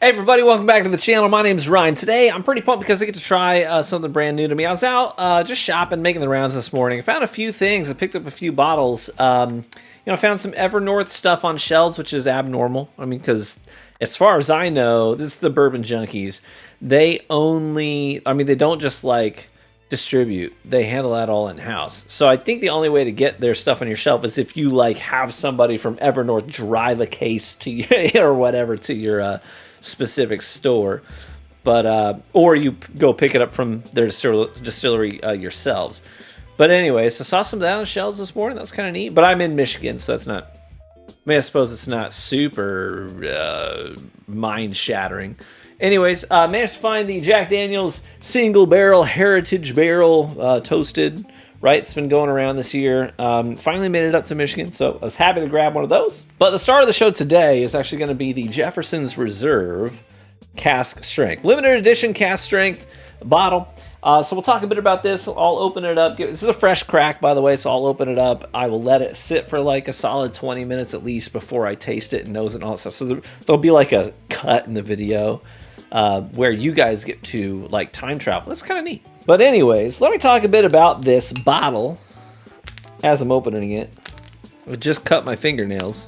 Hey everybody, welcome back to the channel. My name is Ryan. Today I'm pretty pumped because I get to try something brand new to me. I was out just shopping, making the rounds this morning. I found a few things. I picked up a few bottles. I found some Evernorth stuff on shelves, which is abnormal. I mean, because as far as I know, this is the Bourbon Junkies. They don't just like distribute. They handle that all in-house. So I think the only way to get their stuff on your shelf is if you like have somebody from Evernorth drive a case to you or whatever to your specific store, but or you go pick it up from their distillery yourselves. But anyways, I saw some of that on shelves this morning. That's kind of neat. But I'm in Michigan, so that's not. I suppose it's not super mind-shattering. Anyways, managed to find the Jack Daniel's single barrel heritage barrel toasted. Right, it's been going around this year. Finally made it up to Michigan, so I was happy to grab one of those. But the star of the show today is actually going to be the Jefferson's Reserve Cask Strength. Limited edition Cask Strength bottle. So we'll talk a bit about this. I'll open it up. This is a fresh crack, by the way, so I'll open it up. I will let it sit for like a solid 20 minutes at least before I taste it and nose it and all that stuff. So there'll be like a cut in the video where you guys get to like time travel. That's kind of neat. But anyways, let me talk a bit about this bottle as I'm opening it. I just cut my fingernails,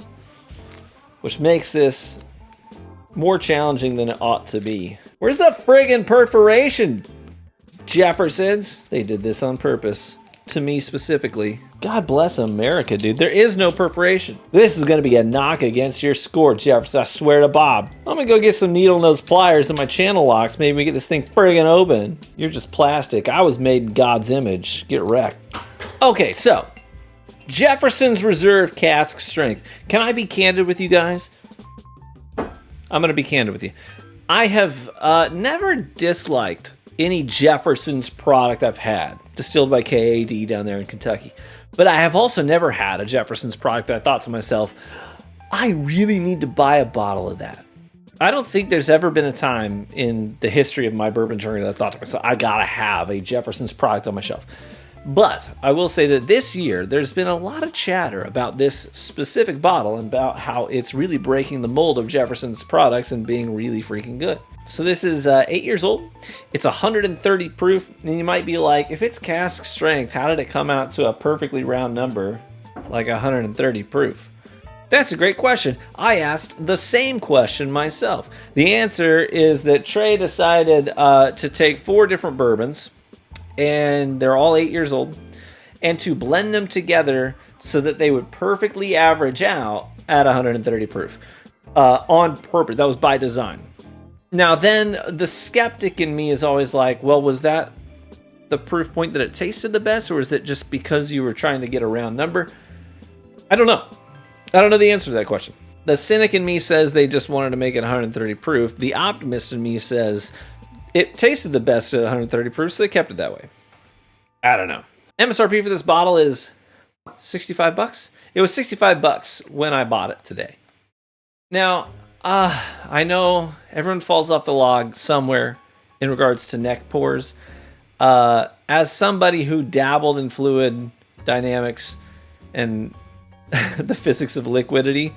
which makes this more challenging than it ought to be. Where's the friggin' perforation, Jeffersons? They did this on purpose. To me specifically. God bless America, dude. There is no perforation. This is going to be a knock against your score, Jefferson. I swear to Bob. I'm going to go get some needle nose pliers and my channel locks. Maybe we get this thing friggin' open. You're just plastic. I was made in God's image. Get wrecked. Okay, so. Jefferson's Reserve Cask Strength. Can I be candid with you guys? I'm going to be candid with you. I have never disliked any Jefferson's product I've had, distilled by KAD down there in Kentucky. But I have also never had a Jefferson's product that I thought to myself, I really need to buy a bottle of that. I don't think there's ever been a time in the history of my bourbon journey that I thought to myself, I gotta have a Jefferson's product on my shelf. But I will say that this year, there's been a lot of chatter about this specific bottle and about how it's really breaking the mold of Jefferson's products and being really freaking good. So this is 8 years old. It's 130 proof. And you might be like, if it's cask strength, how did it come out to a perfectly round number like 130 proof? That's a great question. I asked the same question myself. The answer is that Trey decided to take 4 different bourbons, and they're all 8 years old, and to blend them together so that they would perfectly average out at 130 proof on purpose. That was by design. Now then, the skeptic in me is always like, well, was that the proof point that it tasted the best, or is it just because you were trying to get a round number? I don't know. I don't know the answer to that question. The cynic in me says they just wanted to make it 130 proof. The optimist in me says it tasted the best at 130 proof, so they kept it that way. I don't know. MSRP for this bottle is $65. It was $65 when I bought it today. Now, I know everyone falls off the log somewhere in regards to neck pours. As somebody who dabbled in fluid dynamics and the physics of liquidity,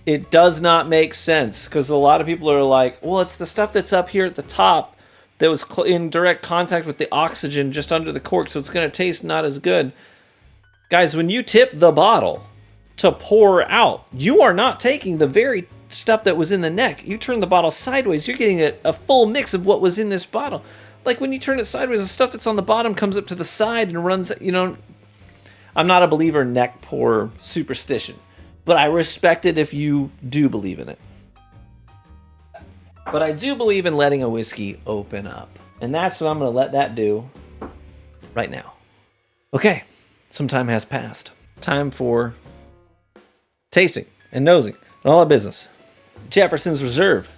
it does not make sense, because a lot of people are like, well, it's the stuff that's up here at the top that was in direct contact with the oxygen just under the cork, so it's going to taste not as good. Guys, when you tip the bottle to pour out, you are not taking the very stuff that was in the neck. You turn the bottle sideways, you're getting a full mix of what was in this bottle. Like when you turn it sideways, the stuff that's on the bottom comes up to the side and runs, I'm not a believer in neck pour superstition, but I respect it if you do believe in it. But I do believe in letting a whiskey open up, and that's what I'm going to let that do right now. Okay, some time has passed. Time for tasting and nosing and all that business. Jefferson's Reserve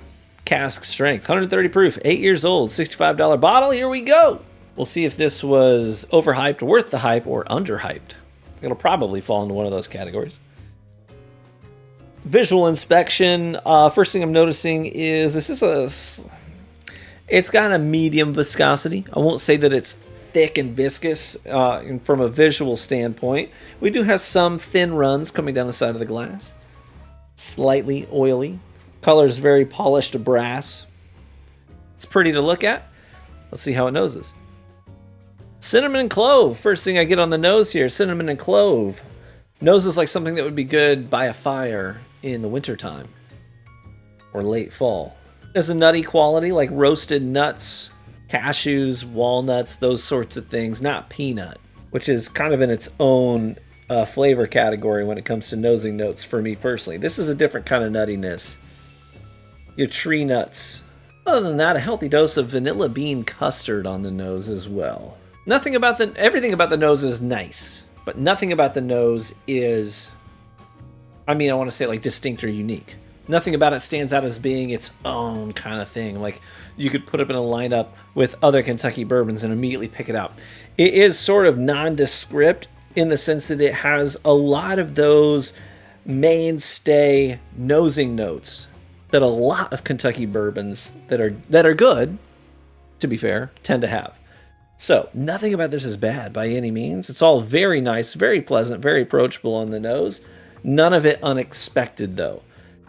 Cask Strength, 130 proof, 8 years old, $65 bottle. Here we go. We'll see if this was overhyped, worth the hype, or underhyped. It'll probably fall into one of those categories. Visual inspection. First thing I'm noticing is it's got a medium viscosity. I won't say that it's thick and viscous from a visual standpoint. We do have some thin runs coming down the side of the glass. Slightly oily. Color is very polished brass. It's pretty to look at. Let's see how it noses. Cinnamon and clove. First thing I get on the nose here, cinnamon and clove. Noses like something that would be good by a fire in the wintertime or late fall. There's a nutty quality like roasted nuts, cashews, walnuts, those sorts of things, not peanut, which is kind of in its own flavor category when it comes to nosing notes for me personally. This is a different kind of nuttiness. Your tree nuts. Other than that, a healthy dose of vanilla bean custard on the nose as well. Everything about the nose is nice, but nothing about the nose is, I want to say like distinct or unique. Nothing about it stands out as being its own kind of thing. Like you could put it in a lineup with other Kentucky bourbons and immediately pick it out. It is sort of nondescript in the sense that it has a lot of those mainstay nosing notes that a lot of Kentucky bourbons that are good, to be fair, tend to have. So nothing about this is bad by any means. It's all very nice, very pleasant, very approachable on the nose. None of it unexpected though.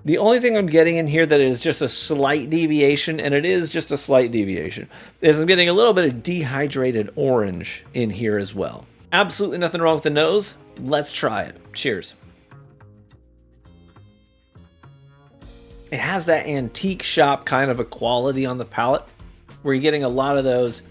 The only thing I'm getting in here that is just a slight deviation, and it is just a slight deviation, is I'm getting a little bit of dehydrated orange in here as well. Absolutely nothing wrong with the nose. Let's try it. Cheers. It has that antique shop kind of a quality on the palate, where you're getting a lot of those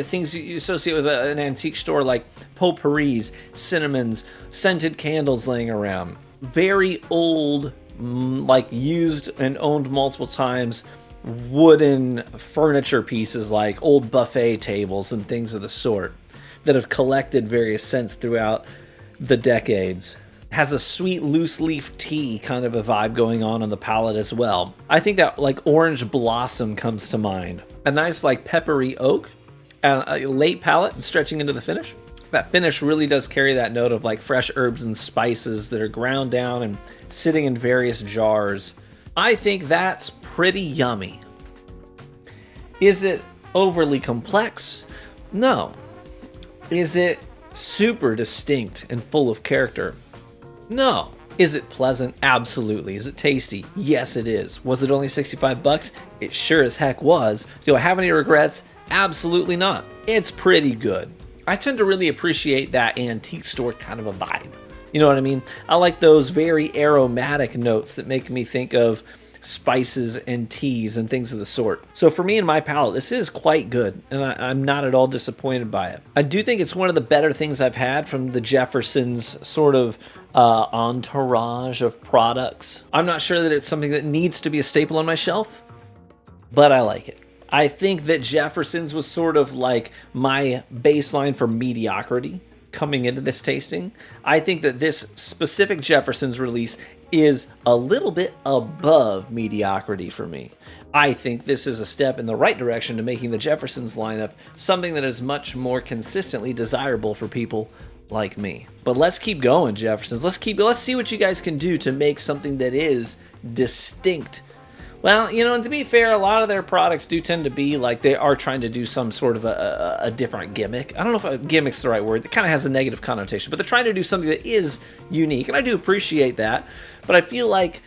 things you associate with an antique store, like potpourris, cinnamons, scented candles laying around. Very old, like used and owned multiple times, wooden furniture pieces like old buffet tables and things of the sort that have collected various scents throughout the decades. Has a sweet loose leaf tea kind of a vibe going on the palate as well. I think that like orange blossom comes to mind. A nice like peppery oak, a late palate and stretching into the finish. That finish really does carry that note of like fresh herbs and spices that are ground down and sitting in various jars. I think that's pretty yummy. Is it overly complex? No. Is it super distinct and full of character? No. Is it pleasant? Absolutely. Is it tasty? Yes, it is. Was it only $65? It sure as heck was. Do I have any regrets? Absolutely not. It's pretty good. I tend to really appreciate that antique store kind of a vibe. You know what I mean? I like those very aromatic notes that make me think of spices and teas and things of the sort. So for me and my palate, this is quite good, and I'm not at all disappointed by it. I do think it's one of the better things I've had from the Jefferson's sort of entourage of products. I'm not sure that it's something that needs to be a staple on my shelf, but I like it. I think that Jefferson's was sort of like my baseline for mediocrity coming into this tasting. I think that this specific Jefferson's release is a little bit above mediocrity for me. I think this is a step in the right direction to making the Jefferson's lineup something that is much more consistently desirable for people like me. But let's keep going, Jefferson's. Let's see what you guys can do to make something that is distinct. Well, you know, and to be fair, a lot of their products do tend to be like they are trying to do some sort of a different gimmick. I don't know if a gimmick's the right word. It kind of has a negative connotation, but they're trying to do something that is unique, and I do appreciate that. But I feel like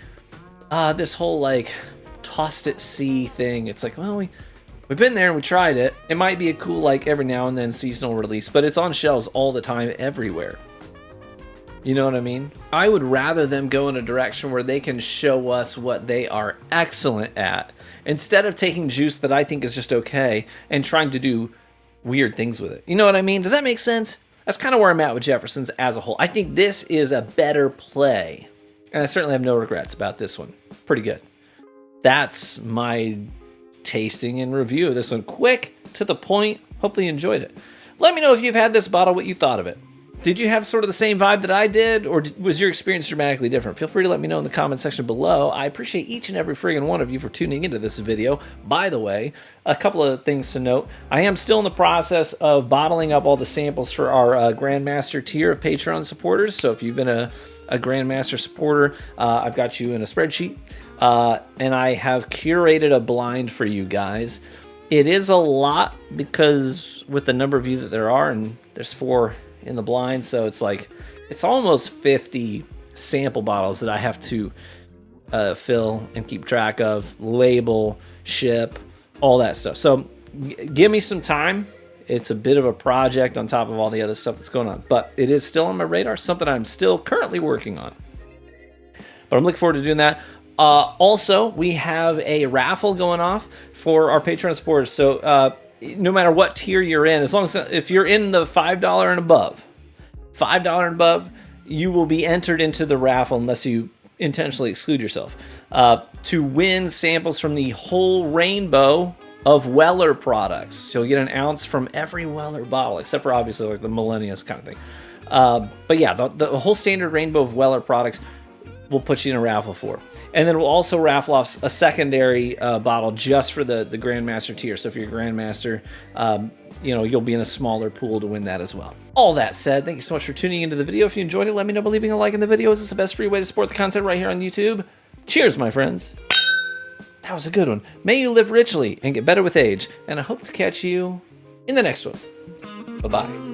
this whole like tossed at sea thing, it's like, well, we've been there and we tried it. It might be a cool like every now and then seasonal release, but it's on shelves all the time everywhere. You know what I mean? I would rather them go in a direction where they can show us what they are excellent at, instead of taking juice that I think is just okay and trying to do weird things with it. You know what I mean? Does that make sense? That's kind of where I'm at with Jefferson's as a whole. I think this is a better play, and I certainly have no regrets about this one. Pretty good. That's my tasting and review of this one. Quick, to the point. Hopefully you enjoyed it. Let me know if you've had this bottle, what you thought of it. Did you have sort of the same vibe that I did, or was your experience dramatically different? Feel free to let me know in the comment section below. I appreciate each and every friggin' one of you for tuning into this video. By the way, a couple of things to note. I am still in the process of bottling up all the samples for our Grandmaster tier of Patreon supporters. So if you've been a Grandmaster supporter, I've got you in a spreadsheet. And I have curated a blind for you guys. It is a lot because with the number of you that there are, and there's 4 in the blind, so it's like it's almost 50 sample bottles that I have to fill and keep track of, label, ship, all that stuff. So give me some time. It's a bit of a project on top of all the other stuff that's going on, but it is still on my radar, something I'm still currently working on. But I'm looking forward to doing that. Also, we have a raffle going off for our Patreon supporters. So no matter what tier you're in, as long as if you're in the $5 and above, you will be entered into the raffle unless you intentionally exclude yourself to win samples from the whole rainbow of Weller products. So you'll get an ounce from every Weller bottle, except for obviously like the Millennials kind of thing. But yeah, the whole standard rainbow of Weller products we'll put you in a raffle for. And then we'll also raffle off a secondary bottle just for the Grandmaster tier. So if you're a Grandmaster, you'll be in a smaller pool to win that as well. All that said, thank you so much for tuning into the video. If you enjoyed it, let me know by leaving a like in the video. Is this the best free way to support the content right here on YouTube? Cheers, my friends. That was a good one. May you live richly and get better with age. And I hope to catch you in the next one. Bye-bye.